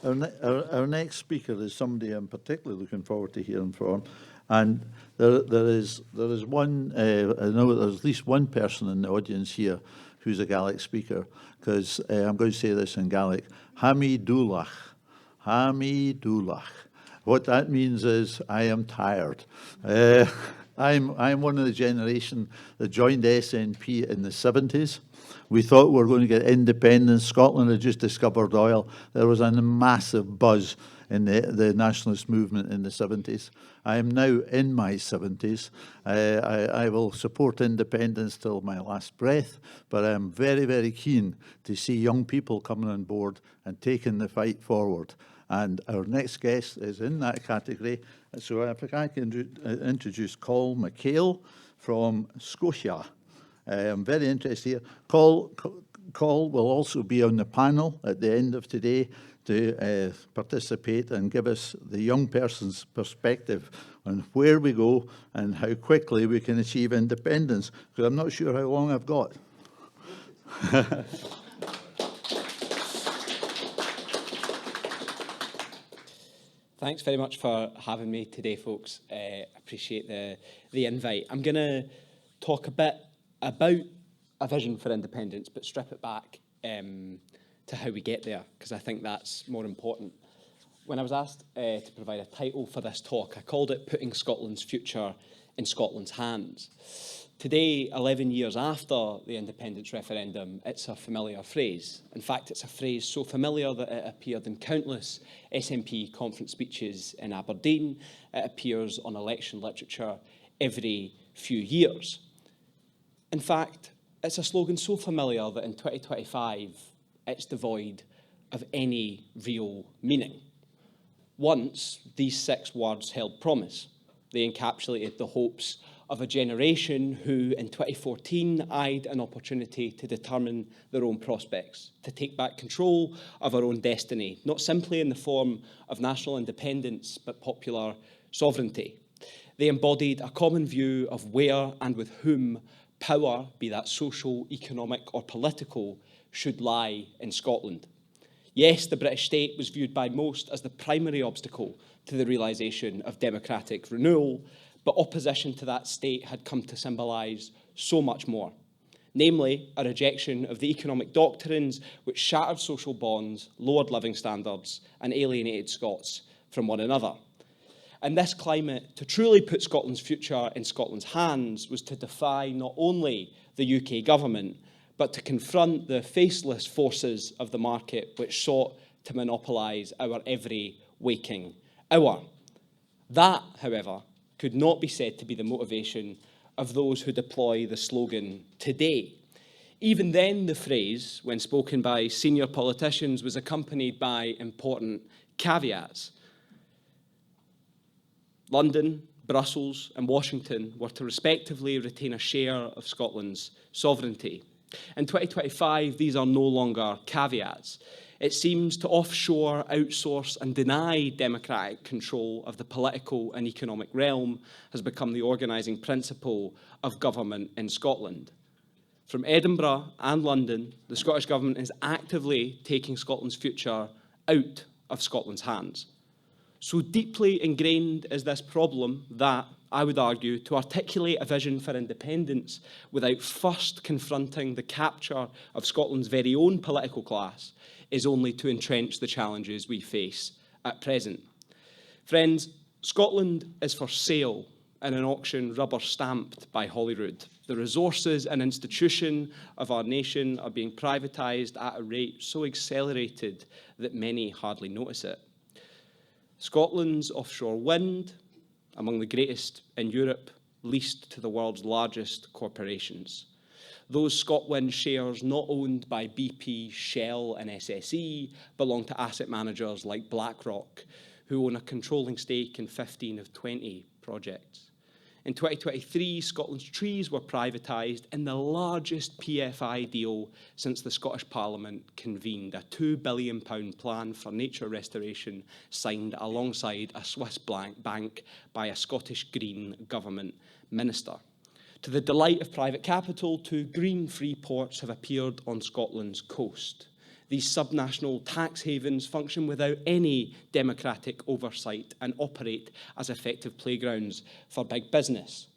Our next speaker is somebody I'm particularly looking forward to hearing from, and there is one. I know there's at least one person in the audience here who's a Gaelic speaker, because I'm going to say this in Gaelic: Hami Dulach, Hami Dulach. What that means is I am tired. I'm one of the generation that joined SNP in the 70s. We thought we were going to get independence. Scotland had just discovered oil. There was a massive buzz in the nationalist movement in the 70s. I am now in my 70s. I will support independence till my last breath, but I'm very, very keen to see young people coming on board and taking the fight forward. And our next guest is in that category. So if I can introduce Coll MaCail from Scotia. I'm very interested here. Coll will also be on the panel at the end of today to participate and give us the young person's perspective on where we go and how quickly we can achieve independence, because I'm not sure how long I've got. Thanks very much for having me today, folks. Appreciate the invite. I'm going to talk a bit about a vision for independence, but strip it back to how we get there, because I think that's more important. When I was asked to provide a title for this talk, I called it Putting Scotland's Future in Scotland's Hands. Today, 11 years after the independence referendum, it's a familiar phrase. In fact, it's a phrase so familiar that it appeared in countless SNP conference speeches in Aberdeen. It appears on election literature every few years. In fact, it's a slogan so familiar that in 2025, it's devoid of any real meaning. Once, these 6 words held promise. They encapsulated the hopes of a generation who, in 2014, eyed an opportunity to determine their own prospects, to take back control of our own destiny, not simply in the form of national independence, but popular sovereignty. They embodied a common view of where and with whom power, be that social, economic or political, should lie in Scotland. Yes, the British state was viewed by most as the primary obstacle to the realisation of democratic renewal, but opposition to that state had come to symbolise so much more. Namely, a rejection of the economic doctrines which shattered social bonds, lowered living standards and alienated Scots from one another. And this climate, to truly put Scotland's future in Scotland's hands, was to defy not only the UK government, but to confront the faceless forces of the market which sought to monopolise our every waking hour. That, however, could not be said to be the motivation of those who deploy the slogan today. Even then, the phrase, when spoken by senior politicians, was accompanied by important caveats. London, Brussels and Washington were to respectively retain a share of Scotland's sovereignty. In 2025, these are no longer caveats. It seems to offshore, outsource and deny democratic control of the political and economic realm has become the organising principle of government in Scotland. From Edinburgh and London, the Scottish Government is actively taking Scotland's future out of Scotland's hands. So deeply ingrained is this problem that, I would argue, to articulate a vision for independence without first confronting the capture of Scotland's very own political class is only to entrench the challenges we face at present. Friends, Scotland is for sale in an auction rubber-stamped by Holyrood. The resources and institution of our nation are being privatised at a rate so accelerated that many hardly notice it. Scotland's offshore wind, among the greatest in Europe, leased to the world's largest corporations. Those ScotWind shares not owned by BP, Shell and SSE belong to asset managers like BlackRock, who own a controlling stake in 15 of 20 projects. In 2023, Scotland's trees were privatised in the largest PFI deal since the Scottish Parliament convened, a £2 billion plan for nature restoration signed alongside a Swiss bank by a Scottish Green government minister. To the delight of private capital, 2 green free ports have appeared on Scotland's coast. These subnational tax havens function without any democratic oversight and operate as effective playgrounds for big business.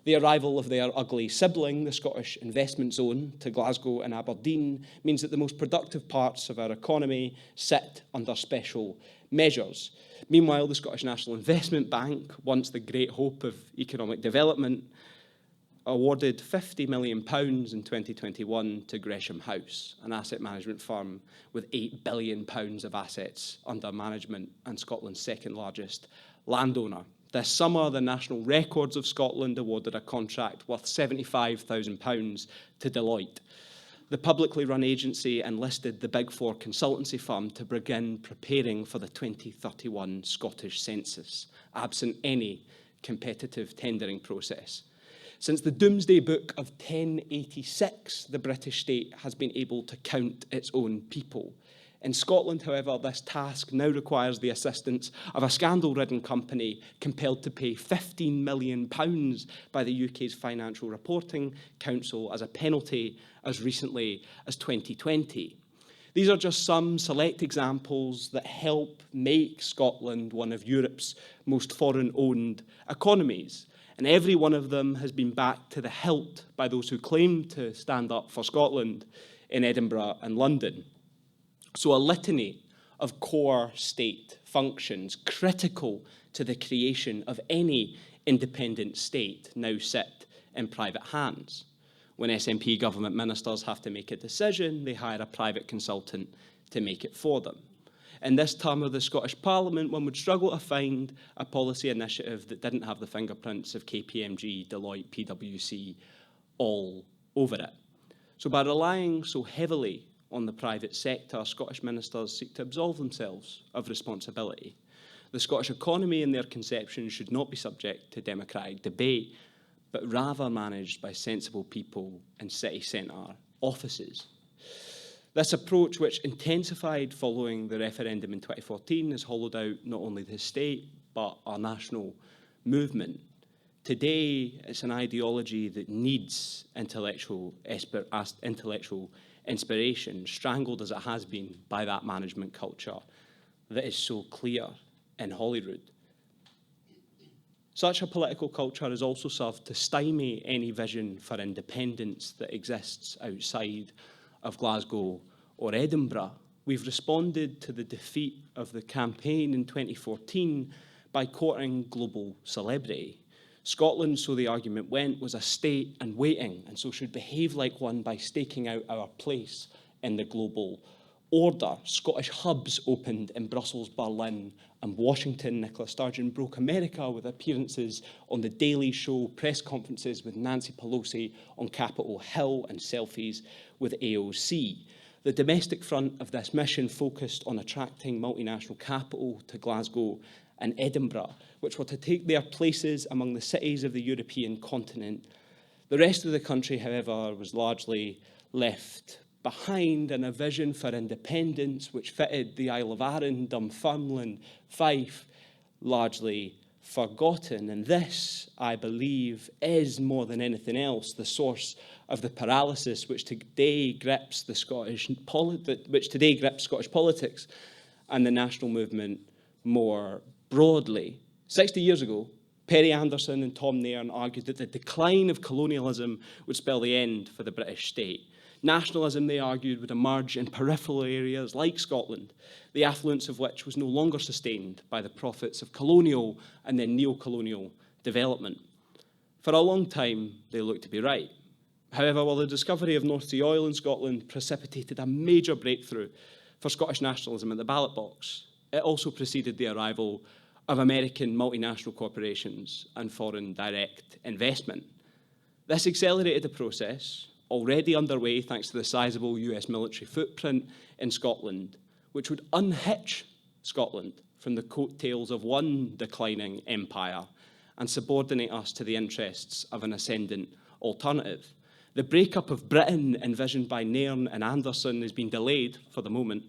The arrival of their ugly sibling, the Scottish Investment Zone, to Glasgow and Aberdeen means that the most productive parts of our economy sit under special measures. Meanwhile, the Scottish National Investment Bank, once the great hope of economic development, awarded £50 million in 2021 to Gresham House, an asset management firm with £8 billion of assets under management and Scotland's second largest landowner. This summer, the National Records of Scotland awarded a contract worth £75,000 to Deloitte. The publicly run agency enlisted the Big Four consultancy firm to begin preparing for the 2031 Scottish census, absent any competitive tendering process. Since the Doomsday Book of 1086, the British state has been able to count its own people. In Scotland, however, this task now requires the assistance of a scandal-ridden company compelled to pay £15 million by the UK's Financial Reporting Council as a penalty as recently as 2020. These are just some select examples that help make Scotland one of Europe's most foreign-owned economies. And every one of them has been backed to the hilt by those who claim to stand up for Scotland in Edinburgh and London. So a litany of core state functions critical to the creation of any independent state now sit in private hands. When SNP government ministers have to make a decision, they hire a private consultant to make it for them. In this term of the Scottish Parliament, one would struggle to find a policy initiative that didn't have the fingerprints of KPMG, Deloitte, PwC all over it. So by relying so heavily on the private sector, Scottish ministers seek to absolve themselves of responsibility. The Scottish economy in their conception should not be subject to democratic debate, but rather managed by sensible people in city centre offices. This approach, which intensified following the referendum in 2014, has hollowed out not only the state, but our national movement. Today, it's an ideology that needs intellectual inspiration, strangled as it has been by that management culture that is so clear in Holyrood. Such a political culture has also served to stymie any vision for independence that exists outside of Glasgow or Edinburgh. We've responded to the defeat of the campaign in 2014 by courting global celebrity. Scotland, so the argument went, was a state in waiting, and so should behave like one by staking out our place in the global order. Scottish hubs opened in Brussels, Berlin and Washington. Nicola Sturgeon broke America with appearances on The Daily Show, press conferences with Nancy Pelosi on Capitol Hill and selfies with AOC. The domestic front of this mission focused on attracting multinational capital to Glasgow and Edinburgh, which were to take their places among the cities of the European continent. The rest of the country, however, was largely left behind in a vision for independence which fitted the Isle of Arran, Dunfermline, Fife, largely forgotten. And this, I believe, is more than anything else the source of the paralysis which today grips Scottish politics and the national movement more broadly. 60 years ago, Perry Anderson and Tom Nairn argued that the decline of colonialism would spell the end for the British state. Nationalism, they argued, would emerge in peripheral areas like Scotland, the affluence of which was no longer sustained by the profits of colonial and then neo-colonial development. For a long time, they looked to be right. However, while the discovery of North Sea oil in Scotland precipitated a major breakthrough for Scottish nationalism at the ballot box, it also preceded the arrival of American multinational corporations and foreign direct investment. This accelerated a process already underway thanks to the sizable US military footprint in Scotland, which would unhitch Scotland from the coattails of one declining empire and subordinate us to the interests of an ascendant alternative. The breakup of Britain envisioned by Nairn and Anderson has been delayed, for the moment,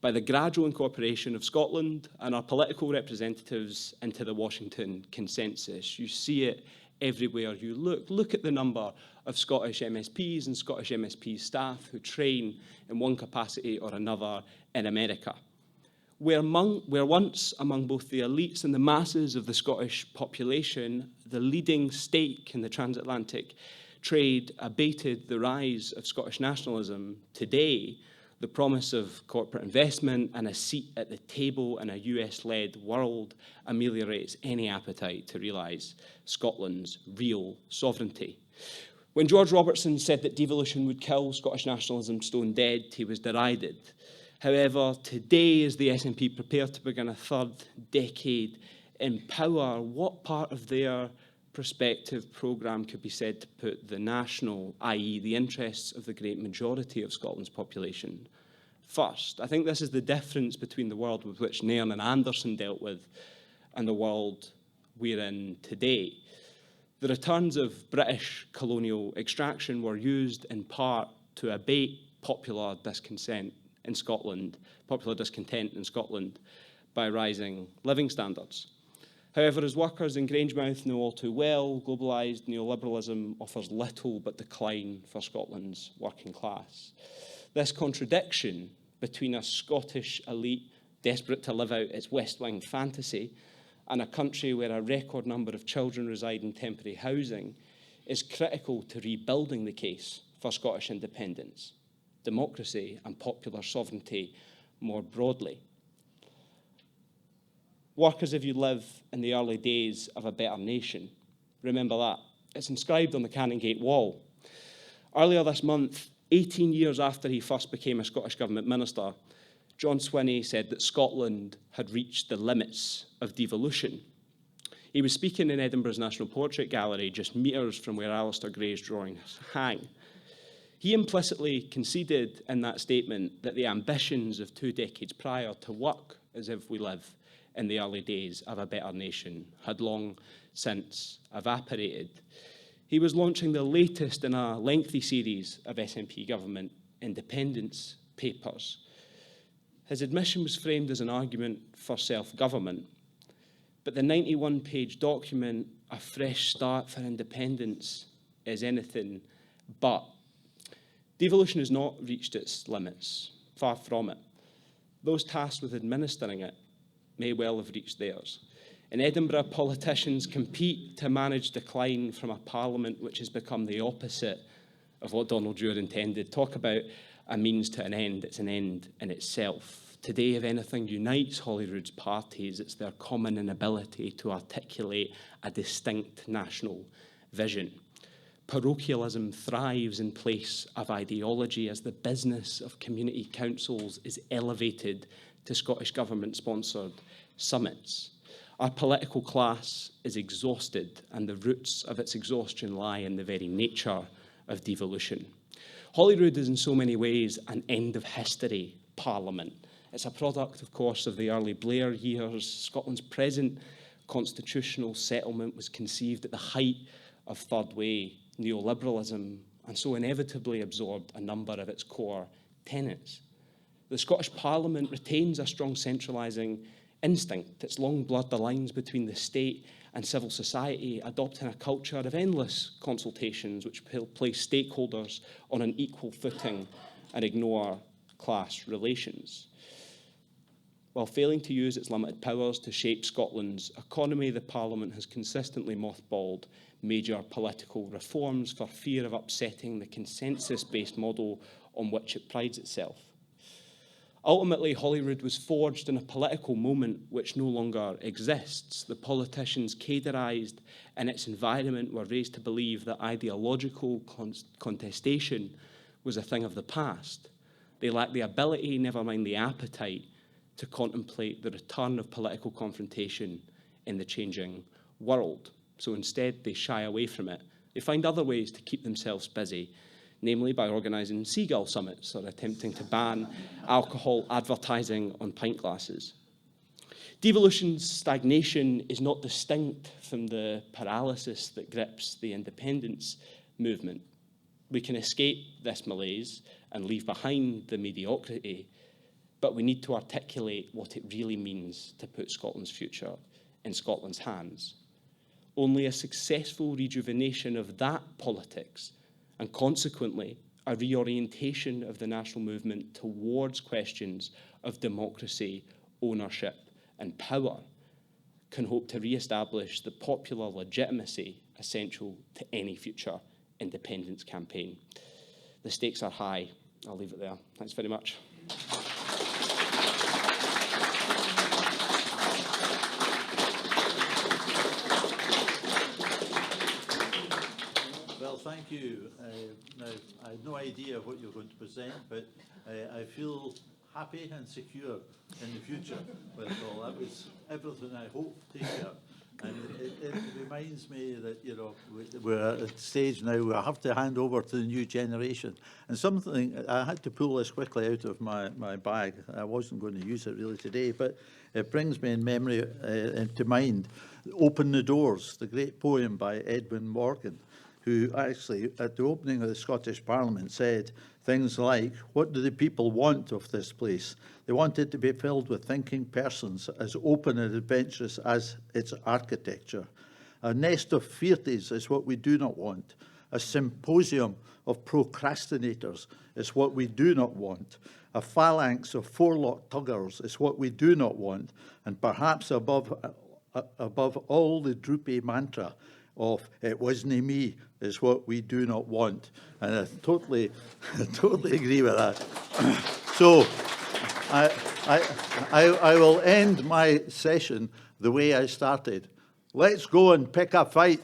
by the gradual incorporation of Scotland and our political representatives into the Washington consensus. You see it everywhere you look. Look at the number of Scottish MSPs and Scottish MSP staff who train in one capacity or another in America. Where once among both the elites and the masses of the Scottish population, the leading stake in the transatlantic trade abated the rise of Scottish nationalism, today the promise of corporate investment and a seat at the table in a US-led world ameliorates any appetite to realise Scotland's real sovereignty. When George Robertson said that devolution would kill Scottish nationalism stone dead, he was derided. However, today, as the SNP prepare to begin a third decade in power, what part of their prospective programme could be said to put the national, i.e. the interests of the great majority of Scotland's population, first? I think this is the difference between the world with which Nairn and Anderson dealt with and the world we're in today. The returns of British colonial extraction were used in part to abate popular discontent in Scotland by rising living standards. However, as workers in Grangemouth know all too well, globalised neoliberalism offers little but decline for Scotland's working class. This contradiction between a Scottish elite desperate to live out its West Wing fantasy and a country where a record number of children reside in temporary housing is critical to rebuilding the case for Scottish independence, democracy and popular sovereignty more broadly. Work as if you live in the early days of a better nation. Remember that. It's inscribed on the Canongate wall. Earlier this month, 18 years after he first became a Scottish Government Minister, John Swinney said that Scotland had reached the limits of devolution. He was speaking in Edinburgh's National Portrait Gallery, just metres from where Alistair Gray's drawings hang. He implicitly conceded in that statement that the ambitions of 2 decades prior to work as if we live in the early days of a better nation had long since evaporated. He was launching the latest in a lengthy series of SNP government independence papers. His admission was framed as an argument for self-government, but the 91-page document, A Fresh Start for Independence, is anything but. Devolution has not reached its limits, far from it. Those tasked with administering it may well have reached theirs. In Edinburgh, politicians compete to manage decline from a parliament which has become the opposite of what Donald Dewar intended. Talk about a means to an end. It's an end in itself. Today, if anything unites Holyrood's parties, it's their common inability to articulate a distinct national vision. Parochialism thrives in place of ideology as the business of community councils is elevated to Scottish Government-sponsored summits. Our political class is exhausted, and the roots of its exhaustion lie in the very nature of devolution. Holyrood is in so many ways an end-of-history parliament. It's a product, of course, of the early Blair years. Scotland's present constitutional settlement was conceived at the height of third-way neoliberalism, and so inevitably absorbed a number of its core tenets. The Scottish Parliament retains a strong centralising instinct. It's long blurred the lines between the state and civil society, adopting a culture of endless consultations which place stakeholders on an equal footing and ignore class relations. While failing to use its limited powers to shape Scotland's economy, the Parliament has consistently mothballed major political reforms for fear of upsetting the consensus-based model on which it prides itself. Ultimately, Holyrood was forged in a political moment which no longer exists. The politicians caderised in its environment were raised to believe that ideological contestation was a thing of the past. They lacked the ability, never mind the appetite, to contemplate the return of political confrontation in the changing world. So instead, they shy away from it. They find other ways to keep themselves busy, namely by organising seagull summits or attempting to ban alcohol advertising on pint glasses. Devolution's stagnation is not distinct from the paralysis that grips the independence movement. We can escape this malaise and leave behind the mediocrity, but we need to articulate what it really means to put Scotland's future in Scotland's hands. Only a successful rejuvenation of that politics, and consequently a reorientation of the national movement towards questions of democracy, ownership and power, can hope to re-establish the popular legitimacy essential to any future independence campaign. The stakes are high. I'll leave it there. Thanks very much. Well, thank you. Now, I have no idea what you're going to present, but I feel happy and secure in the future with it all. That was everything I hoped to hear. And it reminds me that, you know, we're at a stage now where I have to hand over to the new generation. And something, I had to pull this quickly out of my bag. I wasn't going to use it really today, but it brings me in memory, into mind, Open the Doors, the great poem by Edwin Morgan, who actually, at the opening of the Scottish Parliament, said things like, what do the people want of this place? They want it to be filled with thinking persons, as open and adventurous as its architecture. A nest of fearties is what we do not want. A symposium of procrastinators is what we do not want. A phalanx of forelock tuggers is what we do not want. And perhaps above all the droopy mantra of "it wasn't me" is what we do not want. And I totally agree with that. So I will end my session the way I started. Let's go and pick a fight.